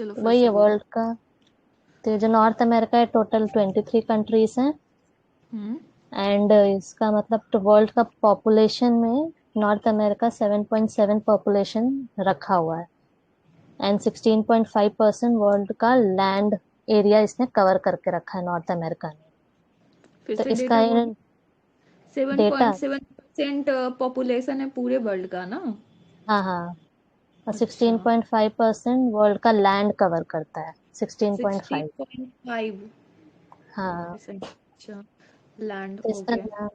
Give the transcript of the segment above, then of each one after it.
चलो फिर वही से है बोलो। वर्ल्ड का। तो जो नॉर्थ अमेरिका है टोटल 23 कंट्रीज हैं। हम्म। एंड इसका मतलब तो वर्ल्ड का पॉपुलेशन में नॉर्थ अमेरिका 7.7 पॉपुलेशन रखा हुआ है। एंड 16.5% वर्ल्ड का लैंड एरिया इसने कवर करके रखा है नॉर्थ अमेरिका ने। फिर तो से इसका डेटा बोलो। Seven data, point seven percent population है पूरे वर्ल्ड का ना? हाँ हाँ, और अच्छा। 16.5% वर्ल्ड का लैंड कवर करता है, 16.5। 16.5 हाँ। परसेंट। अच्छा। लैंड तो हो इसका गया। नाम,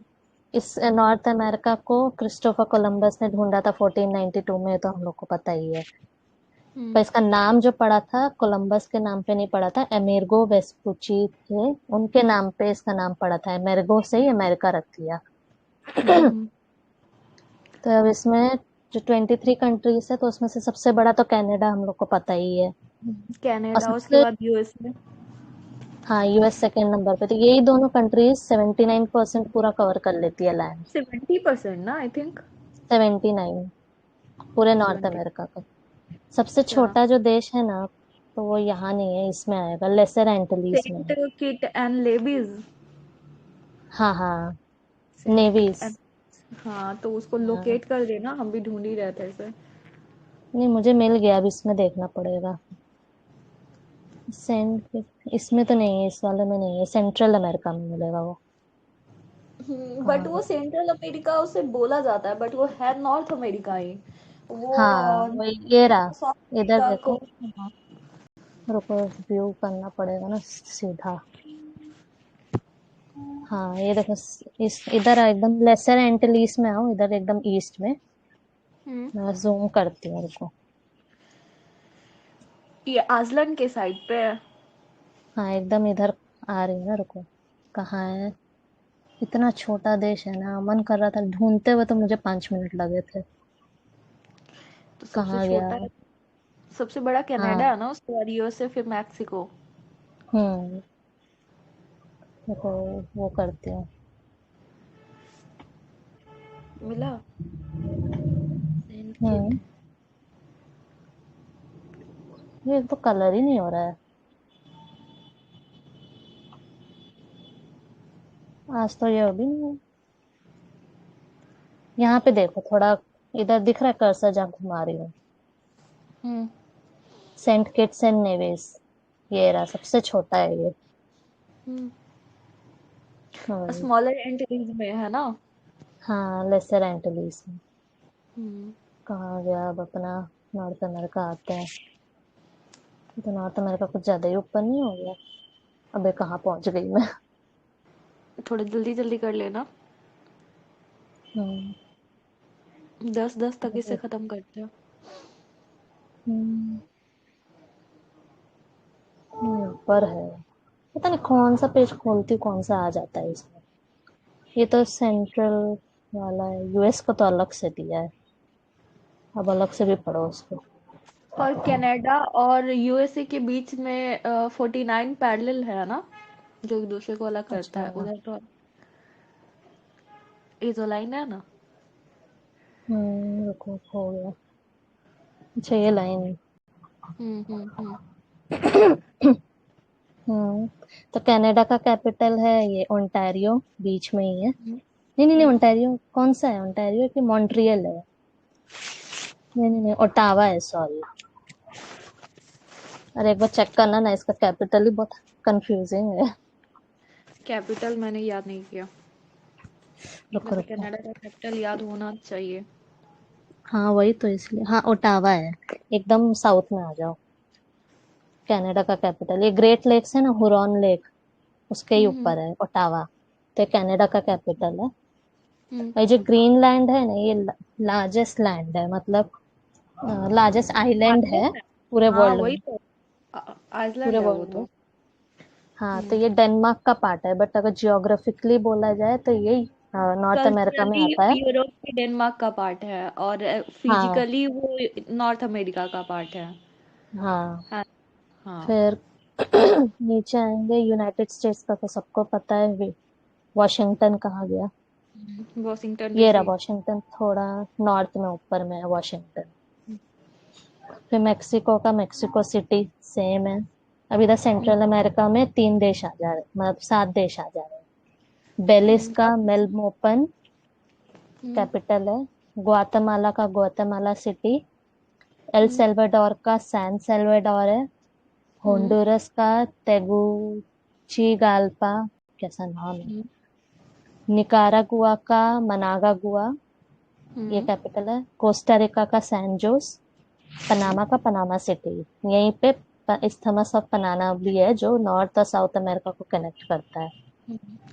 इस नॉर्थ अमेरिका को क्रिस्टोफर कोलंबस ने ढूंढा था 1492 में, तो हम लोग को पता ही है। पर हम्म। इसका नाम जो पड़ा था कोलंबस के नाम पे नहीं पड़ा था, अमेरिगो वेस्पुची थे, उनके नाम पे इसका नाम पड़ा था। अमेरिगो से ही अमेरिका रख दिया। हम्म। तो अब इसमें जो 23 कंट्रीज है तो उसमें से सबसे बड़ा तो कनाडा हम लोग को पता ही है। और कनाडा उसके सबसे, बाद यूएसए। हाँ, यूएस सेकेंड नंबर पे। तो यही दोनों कंट्रीज 79% पूरा कवर कर लेती है लैंड। 70% ना आई थिंक। 79 पूरे नॉर्थ 70। अमेरिका का। सबसे अच्छा। छोटा जो देश है ना, तो वो यहाँ नहीं है, इसमें आएगा, लेसर एंटिलीज में सेंट है। किट एंड लेबीज। हाँ हाँ, सेंट नेवीज। एंड। हाँ तो उसको हाँ, लोकेट कर देना, हम भी ढूंढ ही रहे थे इसे। नहीं मुझे मिल गया, अब इसमें देखना पड़ेगा। सेंट, इसमें तो नहीं है, इस वाले में नहीं है, सेंट्रल अमेरिका में मिलेगा वो। बट कहाँ वो गया? सेंट्रल अमेरिका उसे बोला जाता है, बट वो है नॉर्थ अमेरिका ही। वो हाँ वही, ये रहा। साउथ इधर अमेरिका को। देखो, हाँ। रुको, व्यू करना पड़ेगा ना सीधा। हाँ ये देखो, इस इधर एकदम लेसर एंटिलीज में आओ, इधर एकदम ईस्ट में। हम्म। मैं जूम करती हूँ, रुको। ये आइसलैंड के साइड पे है। हाँ एकदम इधर आ रही है ना, रुको। कहाँ है? इतना छोटा देश है ना, मन कर रहा था ढूंढते हुए, तो मुझे 5 मिनट लगे थे। तो सबसे कहाँ गया? छोटा है। सबसे बड़ा कनाडा हाँ। है ना, उसके बाद यूएसए, फिर मैक्सिको। हम्म। देखो, वो करती हूँ। मिला। Saint Kitts. हम्म। ये तो कलर ही नहीं हो रहा है आज, तो ये अभी नहीं है। यहाँ पे देखो थोड़ा, इधर दिख रहा है कर्सर जहाँ घुमा रही हूँ। हम्म। सेंट किट्स एंड नेविस, ये रहा, सबसे छोटा है ये। हाँ। स्मॉलर एंटिटीज में है ना? हाँ, लेसर एंटिलीज में। हम्म। कहाँ गया अब अपना? नॉर्थ अमेरिका आते हैं। ये तो नॉर्थ अमेरिका कुछ ज्यादा ही ऊपर नहीं हो गया? अबे कहाँ पहुंच गई मैं? थोड़ा जल्दी जल्दी कर लेना। हम्म। 10-10 तक इसे खत्म करते हैं। हम्म, ऊपर है। पता नहीं कौन सा पेज खोलती हूँ, कौन सा आ जाता है इसमें। ये तो सेंट्रल वाला है, यूएस को तो अलग से दिया है, अब अलग से भी पढ़ो उसको। और कनाडा और यूएसए के बीच में 49 पैरेलल है ना, जो एक दूसरे को अलग करता अच्छा। है उधर तो। ये तो लाइन है ना। रुको, हो गया। अच्छा, ये लाइन। हम्म। हम्म। तो कनाडा का कैपिटल है ये ओंटारियो, बीच में ही है। हम्म। नहीं नहीं नहीं, हम्म। ओंटारियो कौन सा है? ओंटारियो कि मॉन्ट्रियल है? नहीं नहीं नहीं, ओटावा है, सॉरी। अरे एक बार चेक करना ना, इसका कैपिटल ही बहुत कंफ्यूजिंग है। कैपिटल मैंने याद नहीं किया। रुको वैसे रुको। कनाडा का कैपिटल याद होना चाहिए। हाँ वही तो, इसलिए हाँ ओटावा है। एकदम साउथ में आ जाओ। कनाडा का कैपिटल, ये ग्रेट लेक्स है ना, हुरॉन लेक, उसके ही हम्म। ऊपर है ओटावा। तो ये कनाडा का कैपिटल है। हम्म। और ये जो ग्रीनलैंड है ना, ये लार्जेस्ट लैंड है, मतलब लार्जेस्ट आइलैंड है आइसलैंड है। पूरे हाँ वर्ल्ड वही में। तो। पूरे आइसलैंड है वो वर्ल्ड में। तो। हाँ, तो हम्म। ये डेनमार्क का पार्ट है, बट अगर जियोग्राफिकली बोला जाए तो ये नॉर्थ अमेरिका में कल्चरली आता है। यूरोप के डेनमार्क का पार्ट है, और हाँ फिजिकली वो नॉर्थ अमेरिका का पार्ट है। हाँ। हाँ। हाँ। फिर नीचे आएंगे, यूनाइटेड स्टेट्स का तो सबको पता है, वॉशिंगटन कहाँ गया? वॉशिंगटन ये रहा डीसी। वॉशिंगटन, थोड़ा नॉर्थ में ऊपर में है वॉशिंगटन। फिर मेक्सिको का मेक्सिको सिटी सेम है। अब इधर सेंट्रल अमेरिका में 3 देश आ जा रहे, मतलब 7 देश आ जा रहे हैं। बेलिस का अब मेलमोपन कैपिटल है। ग्वाटेमाला का ग्वाटेमाला सिटी। एल सल्वाडोर का सैन सल्वाडोर है। होंडुरस का तेगुचिगाल्पा, कैसा नाम है। निकारागुआ का मनागागुआ, ये कैपिटल है। कोस्टारिका का सैन जोस। पनामा का पनामा सिटी। यहीं पे इस्थमस ऑफ पनामा भी है जो नॉर्थ और साउथ अमेरिका को कनेक्ट करता है।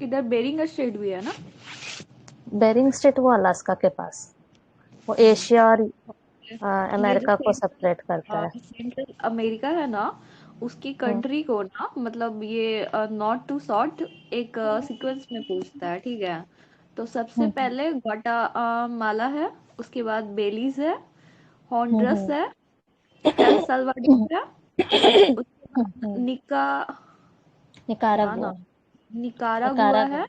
इधर बेरिंग स्ट्रेट भी है ना। बेरिंग स्ट्रेट वो अलास्का के पास, वो एशिया और ये जो अमेरिका को सेपरेट करता है। सेंट्रल अमेरिका है ना, उसकी हम्म कंट्री को ना, मतलब ये नॉर्थ टू साउथ एक सीक्वेंस में पूछता है, ठीक है। तो सबसे हम्म पहले ग्वाटामाला है, उसके बाद बेलीज है, होंडरस हम्म है, एल सल्वाडोर है, उसके बाद हम्म क्या ना, निकारागुआ। Nicaragua Nicaragua. है।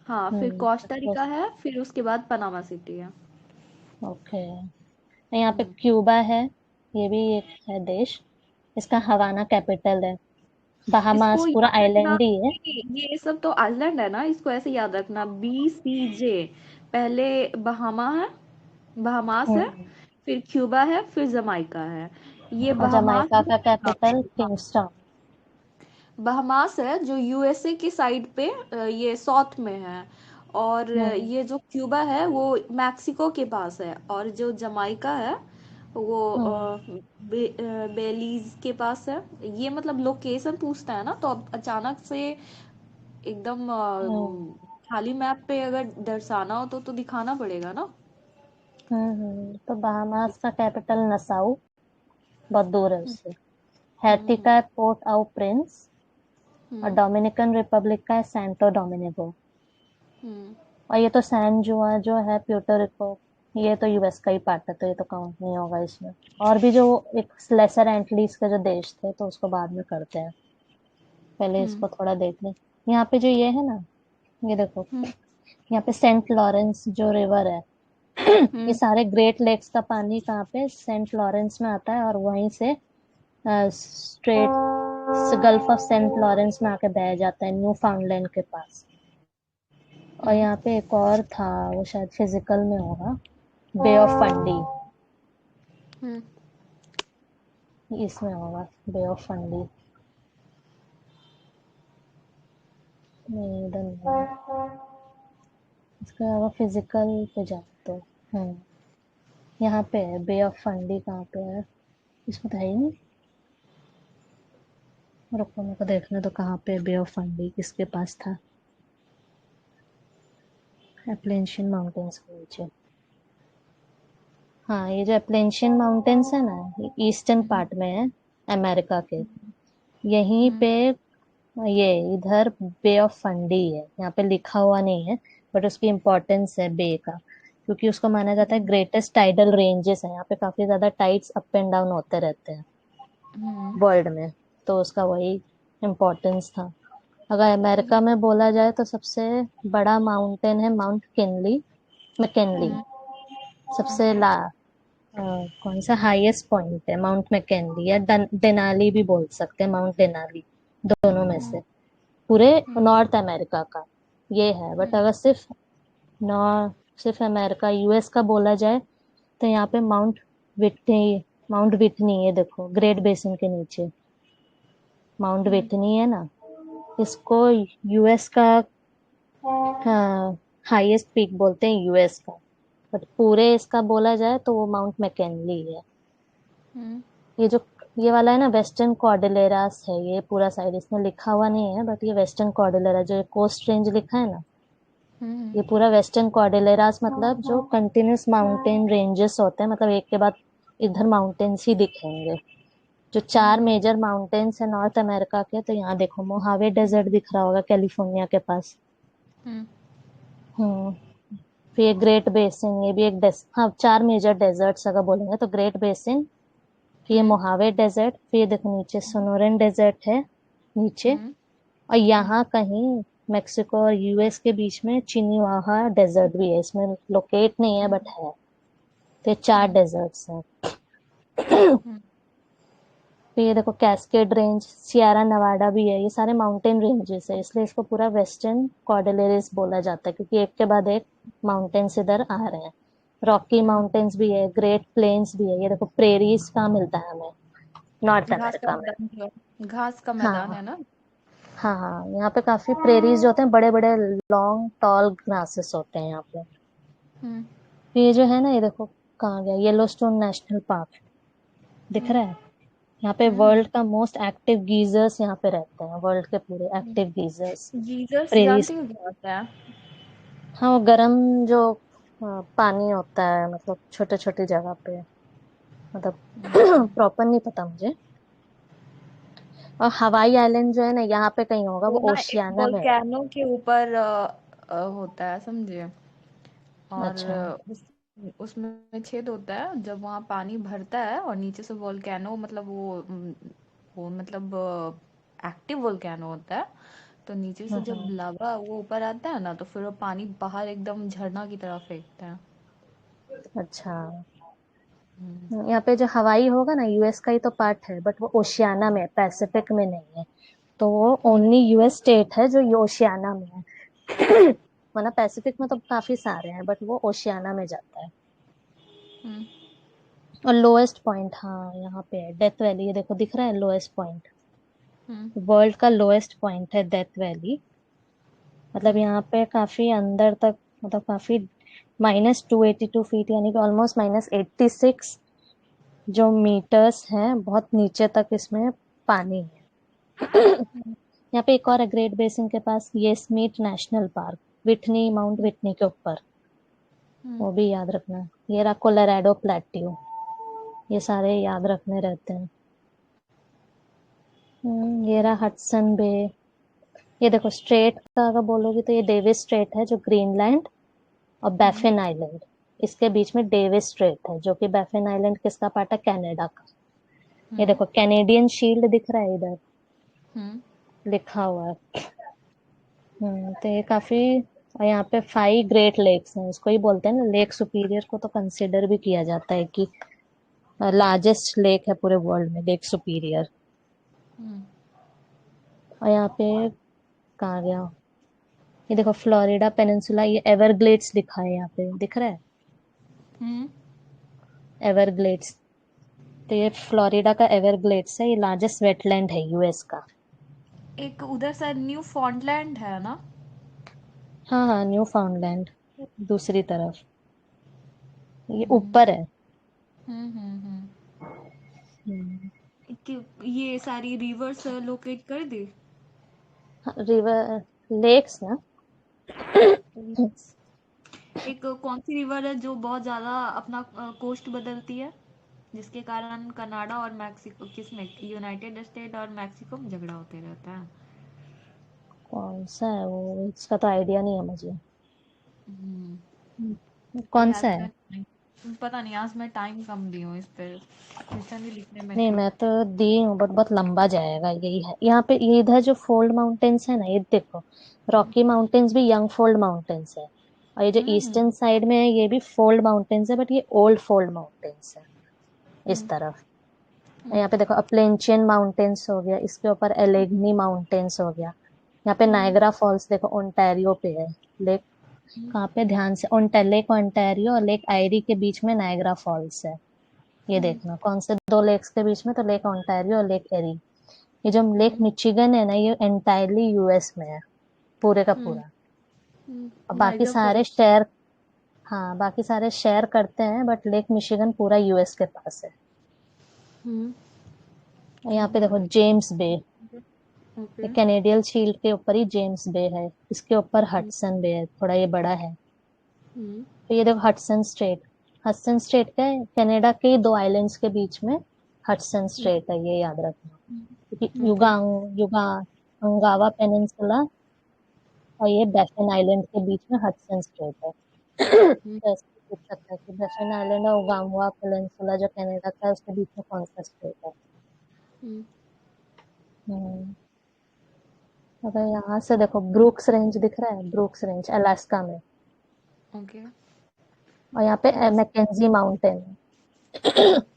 हाँ, फिर कोस्टा रिका कोस- है, फिर उसके बाद पनामा सिटी है। ओके। यहाँ पे हम्म क्यूबा है, ये भी एक है देश। इसका हवाना कैपिटल है। इसको बहामास पूरा याद रखना, आइलैंड ही है। ये सब तो आइलैंड है ना, इसको ऐसे याद रखना, BCJ। पहले बहामा है, बहामास है, हम्म फिर क्यूबा है, फिर जमाइका है। ये और बहामास जमाइका जो का है, कैपिटल हाँ, किंगस्टन। बहामास है जो USA की साइड पे, ये साउथ में है। और हम्म ये जो क्यूबा है वो मैक्सिको के पास है, और जो जमाइका है वो हम्म बेलीज के पास है। ये मतलब लोकेशन पूछता है ना, तो अब अचानक से एकदम हम्म खाली मैप पे अगर दर्शाना हो तो दिखाना पड़ेगा ना। तो बहामास का कैपिटल नसाउ, बहुत दूर है हम्म उससे। हैती का हम्म है पोर्ट आउ प्रिंस। और हम्म डोमिनिकन रिपब्लिक का है सैंटो डोमिनिगो। हम्म और ये तो सैन जुआ जो है प्यूर्टो रिको, ये तो यूएस का ही पार्ट है, तो ये तो काउंट नहीं होगा इसमें। और भी जो एक लेसर एंटिलीज के जो देश थे, तो उसको बाद में करते हैं, पहले हम्म इसको थोड़ा देख लें। यहाँ पे जो ये है ना, ये देखो, हम्म यहाँ पे सेंट लॉरेंस जो रिवर है, ये हम्म सारे ग्रेट लेक्स का पानी कहाँ पे सेंट लॉरेंस में आता है, और वहीं से strait Gulf of Saint Lawrence में आके बह जाता है न्यू फाउंडलैंड के पास। और हम्म यहाँ पे एक और था, वो शायद फिजिकल में होगा, बे ऑफ फंडी, हम्म इसमें होगा बे ऑफ फंडी। नहीं, इधर नहीं है। इसके अलावा फिजिकल पे जाते हैं। यहाँ पे है बे ऑफ फंडी, कहाँ पे है, इसमें तो है ही नहीं। रुको मेरे को देखने तो, कहाँ पे बे ऑफ फंडी किसके पास था। एप्लेंशियन माउंटेन्स के नीचे। हाँ, ये जो एप्लेंशियन माउंटेन्स है ना, ये ईस्टर्न हम्म पार्ट में है अमेरिका के। यहीं हम्म पे ये इधर बे ऑफ फंडी है, यहाँ पे लिखा हुआ नहीं है, बट उसकी इम्पोर्टेंस है बे का, क्योंकि उसको माना जाता है ग्रेटेस्ट टाइडल रेंजेस है, यहाँ पे काफी ज्यादा टाइड्स अप एंड डाउन होते रहते हैं हम्म वर्ल्ड में, तो उसका वही इम्पोर्टेंस था। अगर अमेरिका में बोला जाए तो सबसे बड़ा माउंटेन है माउंट किनली, मैकिनली। हम्म सबसे कौन सा हाईएस्ट पॉइंट है माउंट मैकिनली, या डेनाली भी बोल सकते हैं, माउंट डेनाली, दोनों में से पूरे नॉर्थ अमेरिका का ये है। बट अगर सिर्फ अमेरिका यूएस का बोला जाए, तो यहाँ पे माउंट विटनी, ये देखो ग्रेट बेसिन के नीचे माउंट हम्म विटनी है ना, इसको यूएस का हाईएस्ट पीक बोलते हैं यूएस का। बट पूरे इसका बोला जाए तो वो माउंट मैकिनली है। हम्म ये जो ये वाला है ना, वेस्टर्न कॉर्डिलेरास है ये पूरा साइड, इसमें लिखा हुआ नहीं है, बट ये वेस्टर्न कॉर्डिलेरा, जो कोस्ट रेंज लिखा है ना, हम्म ये पूरा वेस्टर्न कॉर्डिलेरास, मतलब जो कंटिन्यूस माउंटेन रेंजेस होते हैं, मतलब एक के बाद इधर माउंटेन्स ही दिखेंगे। जो 4 मेजर माउंटेन्स है नॉर्थ अमेरिका के, तो यहाँ देखो मोहावे डेजर्ट दिख रहा होगा कैलिफोर्निया के पास। हम्म हम्म फिर ग्रेट बेसिन, ये भी एक हाँ, 4 मेजर डेजर्ट्स अगर बोलेंगे तो ग्रेट बेसिन, फिर ये हम्म मोहावे डेजर्ट, फिर ये देखो नीचे सोनोरन डेजर्ट है नीचे। हम्म और हम्म यहाँ कहीं मेक्सिको और यूएस के बीच में चिनीवाहा डेजर्ट भी है, इसमें लोकेट नहीं है बट है। तो ये 4 डेजर्ट्स हैं। फिर ये देखो कैस्केड रेंज, सियरा नवाडा भी है, ये सारे माउंटेन रेंजेस है, इसलिए इसको पूरा वेस्टर्न कॉर्डिलेरिस बोला जाता है, क्योंकि एक के बाद एक माउंटेन्स इधर आ रहे हैं। रॉकी हम्म, माउंटेन्स भी है, ग्रेट प्लेन्स भी है। ये देखो प्रेरीज कहाँ मिलता है हमें, नॉर्थ घास का अमेरिका में। मैदान जो है, घास का मैदान हाँ है ना। हाँ हाँ, यहाँ पे काफी प्रेरीज होते हैं, बड़े बड़े लॉन्ग टॉल ग्रासेस होते हैं यहाँ पे। हम्म। तो ये जो है ना, ये देखो कहाँ गया, येलोस्टोन नेशनल पार्क दिख हम्म। रहा है। यहाँ पे हम्म। वर्ल्ड का मोस्ट एक्टिव गीजर्स यहाँ पे रहते हैं, वर्ल्ड के पूरे एक्टिव गीजर्स। गीजर्स प्रेरीज, जानती हो क्या होता है? हाँ वो गर्म जो पानी होता है, मतलब छोटे छोटे जगह पे, मतलब प्रॉपर नहीं पता मुझे। और हवाई आइलैंड जो है ना, यहाँ पे कहीं होगा, वो वो ना एक ओशियाना में है। वोल्केनो के ऊपर होता है, समझे। और अच्छा। उसमें छेद होता है, जब वहाँ पानी भरता है और नीचे से वोल्केनो, मतलब वो मतलब एक्टिव वोल्केनो होता है। तो नीचे से जब हाँ लावा वो ऊपर आता है ना, तो फिर वो पानी बाहर एकदम झरना की तरह फेंकता है। अच्छा। हम्म। यहाँ पे जो हवाई होगा ना, यूएस का ही तो पार्ट है, बट वो ओशियाना में है, पैसिफिक में नहीं है। तो वो हम्म। ओनली यूएस स्टेट है जो ये ओशियाना में है। वरना पैसिफिक में तो काफी सारे हैं, बट वो ओशियाना में जाता है। हम्म। और लोएस्ट पॉइंट, हाँ यहाँ पे है डेथ वैली, ये देखो दिख रहा है लोएस्ट पॉइंट। हम्म। वर्ल्ड का लोएस्ट पॉइंट है डेथ वैली। मतलब हम्म। यहाँ पे काफी अंदर तक, मतलब काफी -282 फीट, यानी कि ऑलमोस्ट -86 जो मीटर्स हैं, बहुत नीचे तक इसमें पानी है। यहाँ पे एक और है ग्रेट बेसिन के पास, ये Yosemite national park, Whitney, mount Whitney के ऊपर, हम्म। वो भी याद रखना। ये रहा कोलोराडो प्लेट्यू, ये सारे याद रखने रहते हैं। ये रहा हडसन बे। ये देखो स्ट्रेट का अगर बोलोगे तो ये डेविस स्ट्रेट है जो ग्रीनलैंड और हम्म। बैफिन आइलैंड, इसके बीच में डेविस स्ट्रेट है, जो कि बैफिन आइलैंड किसका पार्ट है, कनाडा का। ये हम्म। देखो कैनेडियन शील्ड दिख रहा है इधर, हम्म। लिखा हुआ है। तो ये काफी, और यहाँ पे 5 ग्रेट लेक्स हैं, इसको ही बोलते हैं ना लेक सुपीरियर को, तो कंसिडर भी किया जाता है कि लार्जेस्ट लेक है पूरे वर्ल्ड में, लेक सुपीरियर। हम्म। और यहाँ पे कहाँ गया, ये देखो फ्लोरिडा पेनिनसुला, ये एवरग्लेड्स लिखा है यहाँ पे, दिख रहा है हम्म। एवरग्लेड्स। तो ये फ्लोरिडा का एवरग्लेड्स है, ये लार्जेस्ट वेटलैंड है यूएस का। एक उधर साइड न्यू फॉन्डलैंड है ना। हाँ हाँ, न्यू फाउंडलैंड दूसरी तरफ, ये हम्म। ऊपर है। हम्म। हम्म, ये सारी रिवर्स लोकेट कर दी। रिवर, लेक्स ना। एक कौन सी रिवर है जो बहुत ज्यादा अपना कोस्ट बदलती है, जिसके कारण कनाडा और मैक्सिको, किसमें, यूनाइटेड स्टेट और मैक्सिको में झगड़ा होते रहता है। कौन सा है वो, इसका तो आइडिया नहीं है मुझे। हम्म। आई कौन सा हैव है। बीन, पता नहीं, आज मैं टाइम कम दी हूँ इस पे, क्वेश्चन भी लिखने में नहीं थे। मैं तो दी हूँ, बट बहुत लंबा जाएगा, यही है यहाँ पे। ये इधर जो फोल्ड माउंटेन्स है ना, ये देखो, रॉकी माउंटेन्स भी यंग फोल्ड माउंटेन्स है, और ये जो हम्म। ईस्टर्न साइड में है ये भी फोल्ड माउंटेन्स है, बट ये ओल्ड फोल्ड माउंटेन्स है इस हम्म। तरफ। हम्म। यहाँ पे देखो अपलेंचियन माउंटेन्स हो गया, इसके ऊपर एलेग्नी माउंटेन्स हो गया। यहाँ पे हम्म। नायग्रा फॉल्स देखो ओंटारियो पे है, लेक, कहाँ पे, ध्यान से, लेक ओंटारियो और लेक आयरी के बीच में नायग्रा फॉल्स है। ये हम्म। देखना कौन से दो लेक्स के बीच में, तो लेक ओंटारियो और लेक एरी। ये जो लेक हम्म। मिचिगन है ना, ये एंटायरली यूएस में है, पूरे का हम्म। पूरा। और बाकी नाइजर सारे फॉल्स। शेयर, हाँ बाकी सारे शेयर करते हैं, बट लेक मिशिगन पूरा यूएस के पास है। हम्म। और यहाँ पे देखो जेम्स बे, ये ओके। कैनेडियन शील्ड के ऊपर ही जेम्स बे है, इसके ऊपर हडसन बे है, थोड़ा ये बड़ा है। हम्म। तो ये देखो हडसन स्ट्रेट, हडसन स्ट्रेट का कनाडा के ही दो आइलैंड्स के बीच में हडसन स्ट्रेट है, ये याद रखना। क्योंकि ओके। युगा अंगावा पेनिनसुला और ये बैफिन आइलैंड के बीच में हडसन स्ट्रेट है। तो ऐसे भी पूछ सकता है कि बैफिन आइलैंड और उगामुआ पेनिनसुला जो कनाडा का है, उसके बीच में कौन सा स्ट्रेट है। हम्म अगर यहाँ से देखो ब्रूक्स रेंज दिख रहा है, ब्रूक्स रेंज अलास्का में, ओके। और यहाँ पे मैकेंजी माउंटेन है।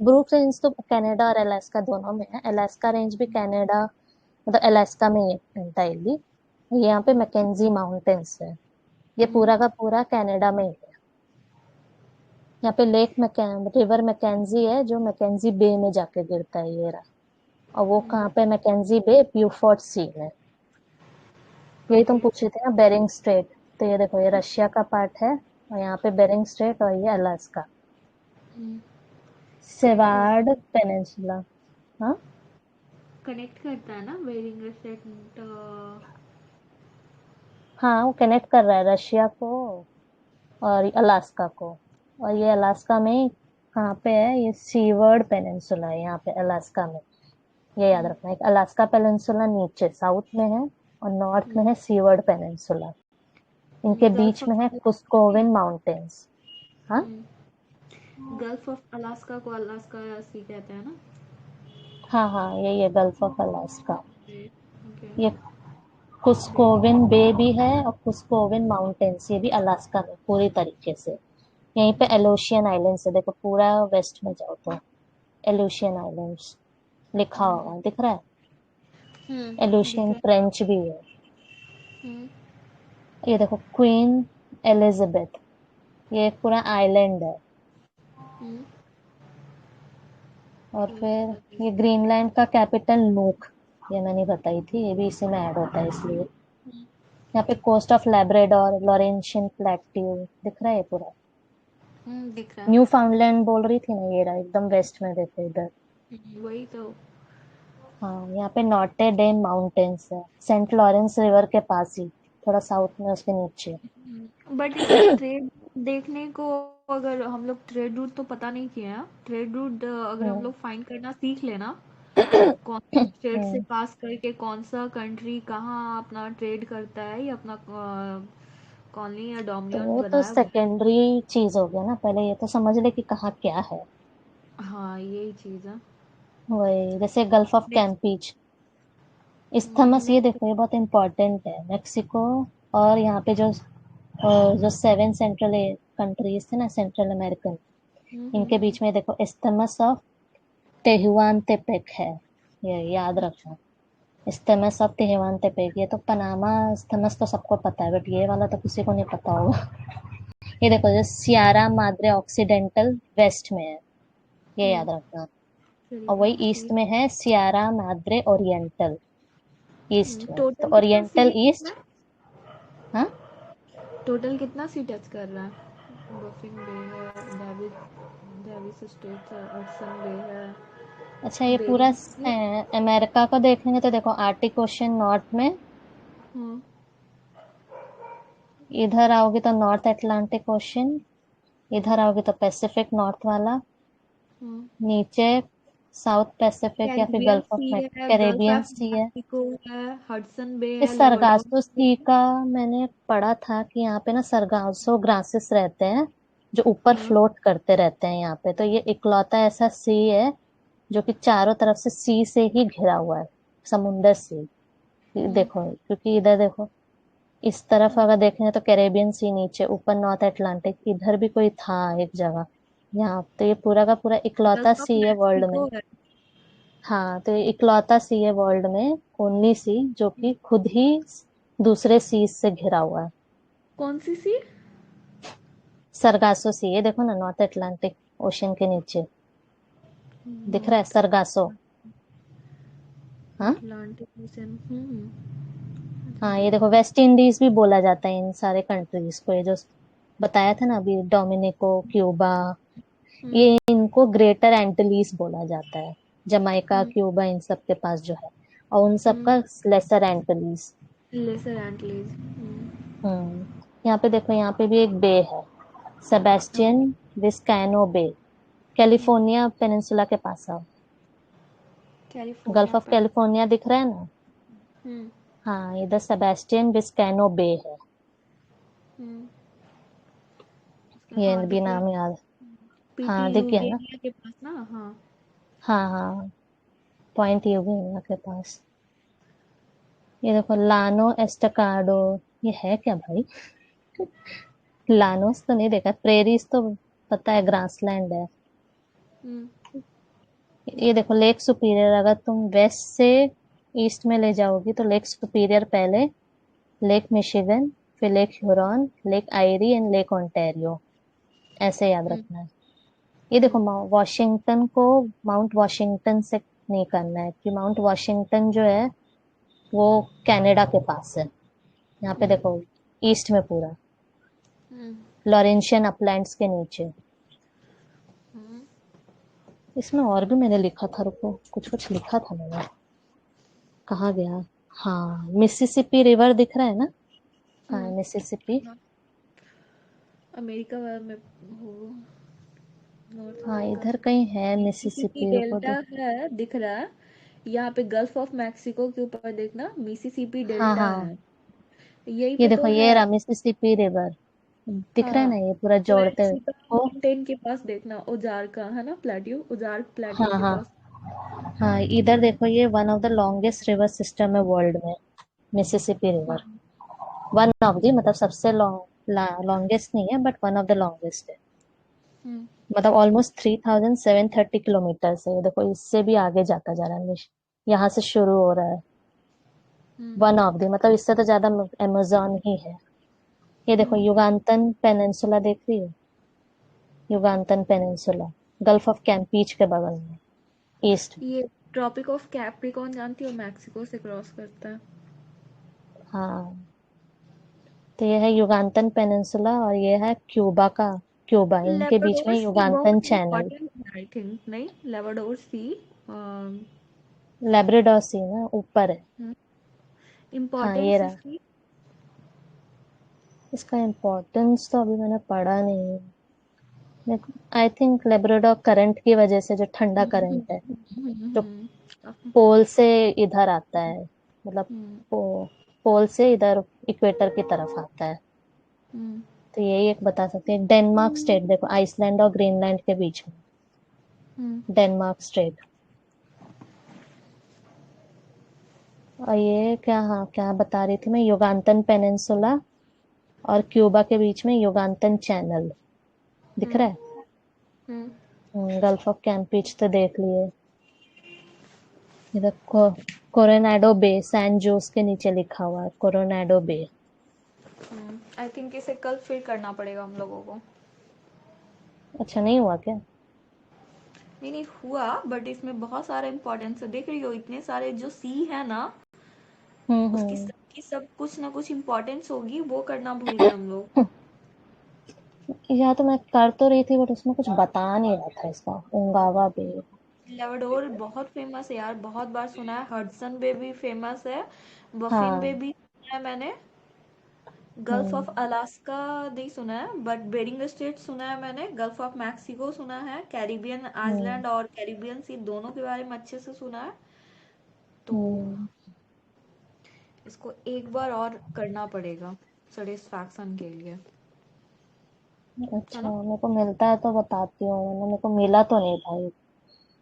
ब्रूक रेंज तो कनाडा और अलास्का दोनों में है। अलास्का रेंज भी कनाडा, मतलब अलास्का में है एंटायरली। यहाँ पे मैकेंजी माउंटेन्स है, ये पूरा का पूरा कनाडा में ही है। यहाँ पे रिवर मैकेंजी है जो मैकेंजी बे में जाके गिरता है, ये रहा। और वो कहाँ पे मैकेंजी बे? ब्यूफोर्ट सी में। यही तुम ओके। पूछ रहे थे ना, बेरिंग स्ट्रेट। तो ये देखो, ये रशिया का पार्ट है, और यहाँ पे बेरिंग स्ट्रेट, और ये अलास्का। कनेक्ट कर सेवार्ड पेनिनसुला। हाँ कनेक्ट करता है ना बेरिंग स्ट्रेट। हाँ, वो कनेक्ट कर रहा है रशिया को और अलास्का को। और ये अलास्का में ही कहाँ पे है? ये सीवर्ड पेनिनसुला है यहाँ पे अलास्का में। ये याद रखना है, अलास्का पेनिनसुला नीचे साउथ में है, और नॉर्थ में है सीवर्ड पेनिनसुला। इनके गल्फ बीच में ऑफ है कुस्कोविन माउंटेन्स। हाँ गल्फ ऑफ अलास्का को अलास्का सी कहते हैं ना। हाँ हाँ, यही है गल्फ ऑफ अलास्का। ओके। ये कुस्कोविन बे भी है, और कुस्कोविन माउंटेन्स, ये भी अलास्का में पूरी तरीके से। यहीं पे एलोशियन आइलैंड्स है, देखो पूरा वेस्ट में जाओ तो एलोशियन आइलैंड्स लिखा होगा, दिख रहा है? दिख एलोशियन रहा फ्रेंच भी है। है। ये देखो क्वीन एलिजाबेथ, ये एक पूरा आइलैंड है। और फिर ये ग्रीनलैंड का कैपिटल नूक, ये मैंने बताई थी, ये भी इसी में ऐड होता है इसलिए। यहाँ पे coast of Labrador, Laurentian Plateau दिख रहा है ये पूरा। दिख रहा है। न्यू फाउंडलैंड बोल रही थी ना, ये रहा एकदम वेस्ट में, देखो इधर। वही तो। हाँ, यहाँ पे नॉटे डेम माउंटेन्स है, सेंट लॉरेंस रिवर के पास ही, थोड़ा साउथ में उसके नीचे। बट इसका ट्रेड देखने को, अगर हम लोग ट्रेड रूट तो पता नहीं किया है, ट्रेड रूट अगर हम हम्म लोग फाइंड करना सीख लेना, कौन स्टेट से हम्म, पास करके कौन सा कंट्री कहाँ अपना ट्रेड करता है, या अपना कॉलोनी या तो डोमिनियन वो तो बना है वो। सेकेंडरी चीज हो गया ना, पहले ये तो समझ ले कि कहाँ क्या है। हाँ यही चीज है। वही जैसे गल्फ ऑफ नेक्स्ट। कैंपीच, इस्थमस, ये नेक्स्ट। देखो ये बहुत इंपॉर्टेंट है, मेक्सिको और यहाँ पे जो सेवन सेंट्रल कंट्रीज थे ना, सेंट्रल अमेरिकन, इनके बीच में देखो इस्थमस ऑफ तेहुआंतेपेक है, ये याद रखना। इस्थमस ऑफ तेहुआंतेपेक, ये तो पनामा इस्थमस तो सबको पता है, बट ये वाला तो किसी को नहीं पता होगा। ये देखो जो सियारा माद्रे ऑक्सीडेंटल वेस्ट में है, ये याद रखना। और वही ईस्ट में है सियारा माद्रे ओरिएंटल, ईस्ट में, तो टोटल कितना सी ओरिएंटल कितना ईस्ट। हाँ टोटल कितना सी टच कर रहा है? बफिंग बे है, डेविस डेविस स्ट्रेट है, हडसन बे है, अच्छा, ये पूरा बेरिंग सी है। अमेरिका को देखेंगे तो देखो आर्टिक ओशन नॉर्थ में, हाँ। इधर आओगे तो नॉर्थ अटलांटिक ओशन, इधर आओगे तो पैसिफिक नॉर्थ वाला, हाँ। नीचे साउथ पैसिफिक या फिर कैरिबियन गल्फ ऑफ सी है, गल्फ कैरेबियन ऑफ सी है। मैक्सिको है, हडसन बे इस है, लेबरडोर सरगासो बे सी है। का मैंने पढ़ा था कि यहाँ पे ना सरगासो ग्रासेस रहते हैं जो ऊपर हाँ। फ्लोट करते रहते हैं यहाँ पे, तो ये इकलौता ऐसा सी है जो कि चारों तरफ से सी से ही घिरा हुआ है, समुंदर से। देखो क्योंकि इधर देखो, इस तरफ अगर देखें तो कैरेबियन सी नीचे, ऊपर नॉर्थ अटलांटिक, इधर भी कोई था एक जगह। यहाँ तो ये पूरा का पूरा इकलौता गल्फ ऑफ सी है वर्ल्ड में। मैक्सिको है। हाँ, तो ये इकलौता सी है वर्ल्ड में, ओनली सी जो कि खुद ही दूसरे सीज से घिरा हुआ है। कौन सी सी? सरगासो सी, ये देखो ना नॉर्थ अटलांटिक ओशन के नीचे दिख रहा है नॉर्थ सरगासो। हाँ अटलांटिक ओशन। हाँ, ये देखो वेस्ट इंडीज भी बोला जाता है इन सारे कंट्रीज को, ये जो बताया था ना अभी, डोमिनिको, क्यूबा, ये इनको ग्रेटर एंटिलीज बोला जाता है। जमाइका, क्यूबा, इन सब के पास जो है, और उन सब का लेसर एंटिलीज। Laser Antilles. यहाँ पे देखो, यहाँ पे भी एक बे है, सेबेस्टियन विस्कैनो बे, कैलिफोर्निया पेनिनसुला के पास है। गल्फ कैलिफोर्निया ऑफ पे। कैलिफोर्निया दिख रहा है ना? हम्म। हाँ, इधर सेबेस्टियन विस्कैनो बे है, हम्म। ये हाँ भी दिख रहा नाम है। याद। हाँ, पीटी दिख गया ना? यूगेनिया के पास ना। हाँ। हाँ हाँ, पॉइंट यूगेनिया के पास। ये देखो लानो एस्टकाडो, ये है क्या भाई? लानोस तो नहीं देखा, प्रेरीज तो पता है ग्रासलैंड है। हम्म। ये देखो लेक सुपीरियर, अगर तुम वेस्ट से ईस्ट में ले जाओगी तो लेक सुपीरियर पहले, लेक मिशिगन, फिर lake Huron, lake आयरी and lake Ontario, ऐसे याद हम्म। रखना है। ये देखो हम्म। वॉशिंगटन को माउंट वॉशिंगटन से नहीं करना है, कि माउंट वॉशिंगटन जो है वो कनाडा के पास है। यहाँ पे हम्म। देखो ईस्ट में पूरा हम्म। लॉरेंशियन अपलैंड्स के नीचे। हम्म। इसमें और भी मैंने लिखा था, रुको कुछ कुछ लिखा था मैंने, कहाँ गया। हाँ, मिसिसिपी रिवर दिख रहा है ना, कहाँ है हम्म। मिसिसिपी। हाँ, अमेरिका में हो, नॉर्थ हाँ अमेरिका इधर से। कहीं है मिसिसिपी मिसिसिपी, रुको डेल्टा है, दिख रहा है। यहाँ पे गल्फ ऑफ मैक्सिको के ऊपर देखना, मिसिसिपी हाँ डेल्टा हाँ, है। यहीं ये पे देखो तो ये है। रहा मिसिसिपी रिवर, दिख रहा है हाँ, ना, ये पूरा जोड़ते हुए प्लेट्यूटा वो। माउंटेन के पास देखना, ओजार का है ना, प्लेट्यू, ओजार प्लेट्यू हाँ के हाँ पास। हाँ, इधर देखो ये one of the longest river system है वर्ल्ड में, मिसिसिपी रिवर। हाँ। वन ऑफ दी मतलब सबसे लॉन्गेस्ट नहीं है, but one of the longest है। हम्म। मतलब ऑलमोस्ट 3730 किलोमीटर से, ये देखो इससे भी आगे जाता जा रहा है, यहाँ से शुरू हो रहा है। हम्म। वन ऑफ दी मतलब इससे तो ज्यादा अमेजोन ही है। ये देखो हम्म। युगांतन पेनिनसुला देख रही हो, युगांतन पेनिनसुला, गल्फ ऑफ कैंपीच के बगल में, ईस्ट में। ये ट्रॉपिक ऑफ कैप्रिकॉर्न जानती हो, मैक्सिको से क्रॉस करता है। हाँ, तो ये है युगांतन पेनिनसुला और ये है क्यूबा का, क्यूबा, इनके बीच लेबराडोर में सी युगांतन बहुत चैनल। इम्पोर्टेंट है, आई थिंक, नहीं लेबराडोर सी लेब्राडोर सी ना ऊपर है। हाँ ये इम्पोर्टेंस रहा, इसकी। इसका इम्पोर्टेंस तो अभी मैंने पढ़ा नहीं। आई थिंक लेब्राडोर करंट की वजह से, जो ठंडा करंट है जो काफी। पोल से इधर आता है, मतलब हम्म। पोल से इधर इक्वेटर की तरफ आता है। हम्म। तो यही एक बता सकते हैं। डेनमार्क स्टेट देखो, आइसलैंड और ग्रीनलैंड के बीच में, हम्म। Denmark state. और ये क्या, हाँ क्या बता रही थी मैं, युगांतन पेनिनसुला और क्यूबा के बीच में युगांतन चैनल दिख हम्म। रहा है। हम्म। गल्फ ऑफ कैंपीच तो देख लिए। इधर कोरोनाडो बे, सैन जोस के नीचे लिखा हुआ है कोरोनाडो बे। आई थिंक इसे कल फिर करना पड़ेगा हम लोगों को। अच्छा नहीं हुआ क्या। नहीं नहीं हुआ, बट इसमें बहुत सारे इंपॉर्टेंस है, देख रही हो इतने सारे जो सी है ना, उसकी हम्म। सबकी सब कुछ ना कुछ इंपॉर्टेंस होगी, वो करना भूल गए हम लोग। या तो मैं कर तो रही थी, बट उसमें कुछ बता नहीं रहा था इसका, उंगावा बे। लेवडोर बहुत फेमस है यार, बहुत बार सुना है, हडसन बे भी फेमस है, बफिन बे हाँ। भी सुना है मैंने। Gulf of hmm. अलास्का नहीं सुना है, बट बेरिंग स्ट्रेट सुना है मैंने, गल्फ ऑफ मैक्सिको सुना है, कैरिबियन हम्म। आइलैंड और कैरिबियन सी दोनों के बारे में अच्छे से सुना है। तो हम्म। इसको एक बार और करना पड़ेगा सेटिस्फैक्शन के लिए, है अच्छा ना। मेरे को मिलता है तो बताती हूँ, मैंने मेरे को मिला तो नहीं था ये,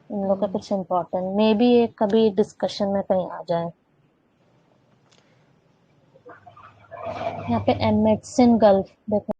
इन लोग का हम्म। कुछ इम्पोर्टेंट मे बी एक कभी डिस्कशन में कहीं आ जाए। यहाँ पे एमेटसन गल्फ देखो,